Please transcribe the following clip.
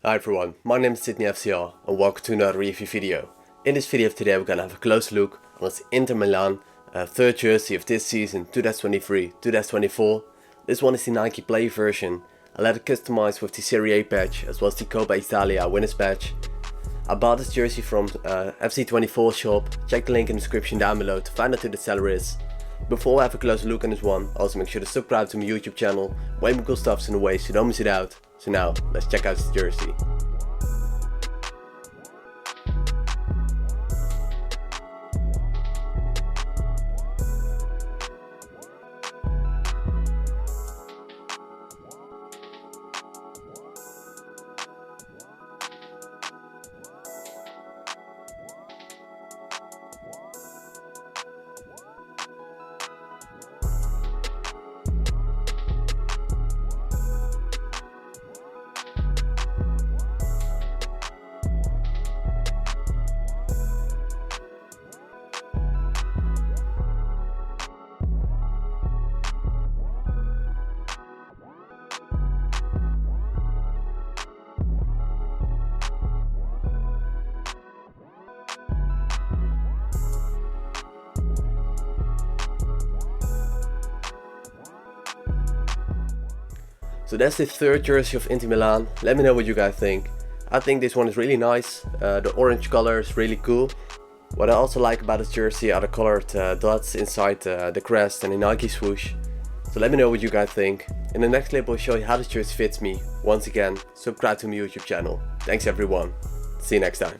Hi everyone, my name is Sidney F.C.R. and welcome to another review video. In this video of today we're gonna have a close look on this Inter Milan third jersey of this season 2023-2024. This one is the Nike Play version. I let it customize with the SerieA patch as well as the Coppa Italia winners patch. I bought this jersey from fc24shop. Check the link in the description down below to find out who the seller is. Before I have a closer look on this one, also make sure to subscribe to my YouTube channel. Way more cool stuff in the way so you don't miss it out. So now, let's check out this jersey. So that's the third jersey of Inter Milan. Let me know what you guys think. I think this one is really nice. The orange color is really cool. What I also like about this jersey are the colored dots inside the crest and the Nike swoosh. So let me know what you guys think. In the next clip I'll show you how this jersey fits me. Once again, subscribe to my YouTube channel. Thanks everyone. See you next time.